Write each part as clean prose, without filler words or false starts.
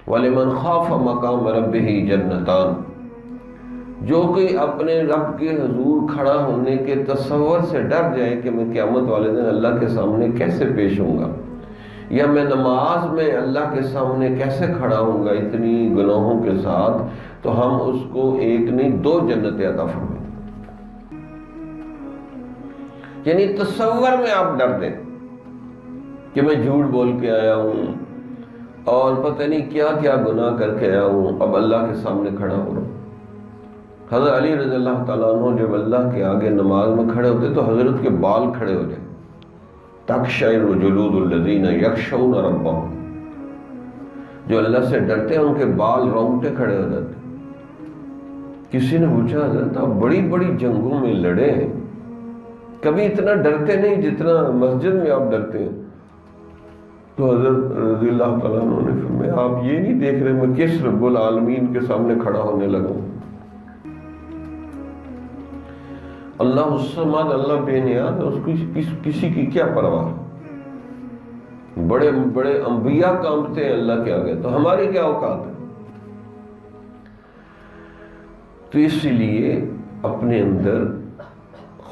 وَلِمَنْ خَافَ مَقَامَ رَبِّهِ جَنَّتَانِ، جو کہ اپنے رب کے حضور کھڑا ہونے کے تصور سے ڈر جائے کہ میں قیامت والے دن اللہ کے سامنے کیسے پیش ہوں گا، یا میں نماز میں اللہ کے سامنے کیسے کھڑا ہوں گا اتنی گناہوں کے ساتھ، تو ہم اس کو ایک نہیں 2 جنتیں عطا فرمائیں۔ یعنی تصور میں آپ ڈر دیں کہ میں جھوٹ بول کے آیا ہوں اور پتہ نہیں کیا کیا گناہ کر کے آیا ہوں، اب اللہ کے سامنے کھڑا ہو رہا ہوں۔ حضرت علی رضی اللہ تعالیٰ عنہ جب اللہ کے آگے نماز میں کھڑے ہوتے تو حضرت کے بال کھڑے ہو جائے، تقشعر جلود الذین یخشون ربہم، جو اللہ سے ڈرتے ہیں ان کے بال رونگٹے کھڑے ہو جاتے۔ کسی نے پوچھا حضرت آپ بڑی بڑی جنگوں میں لڑے ہیں، کبھی اتنا ڈرتے نہیں جتنا مسجد میں آپ ڈرتے ہیں؟ تو حضرت رضی اللہ تعالیٰ عنہ نے فرمایا آپ یہ نہیں دیکھ رہے میں کس رب العالمین کے سامنے کھڑا ہونے لگا ہوں؟ اللہ الصمد، اللہ بے نیاز، اس کو کسی کی کیا پرواہ؟ بڑے بڑے انبیاء کانپتے ہیں اللہ کے آگے، تو ہماری کیا اوقات ہے؟ تو اس لیے اپنے اندر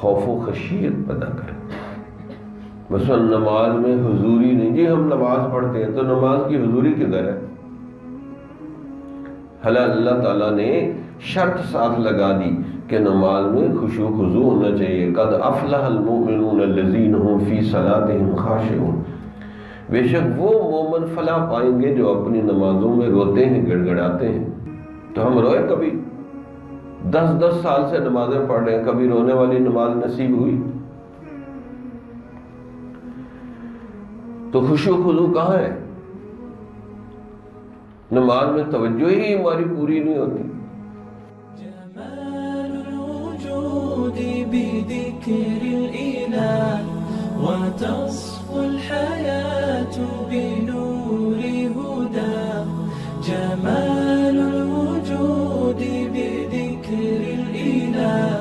خوف و خشیت پیدا کریں۔ مثلا نماز میں حضوری نہیں، جی ہم نماز پڑھتے ہیں تو نماز کی حضوری کدھر ہے؟ حالانکہ اللہ تعالیٰ نے شرط ساتھ لگا دی کہ نماز میں خشوع و خضوع ہونا چاہیے۔ قد افلح المؤمنون الذین هم فی صلاتهم خاشعون، بے شک وہ مومن فلاح پائیں گے جو اپنی نمازوں میں روتے ہیں، گڑ گڑاتے ہیں۔ تو ہم روئے کبھی؟ 10 سال سے نمازیں پڑھ رہے ہیں، کبھی رونے والی نماز نصیب ہوئی؟ تو خشوع و خضوع کہاں ہے؟ نماز میں توجہ ہی ہماری پوری نہیں ہوتی۔ جمال الوجود بذكر الإله وتصفو الحياة بنور هدى، جمال الوجود بذكر الإله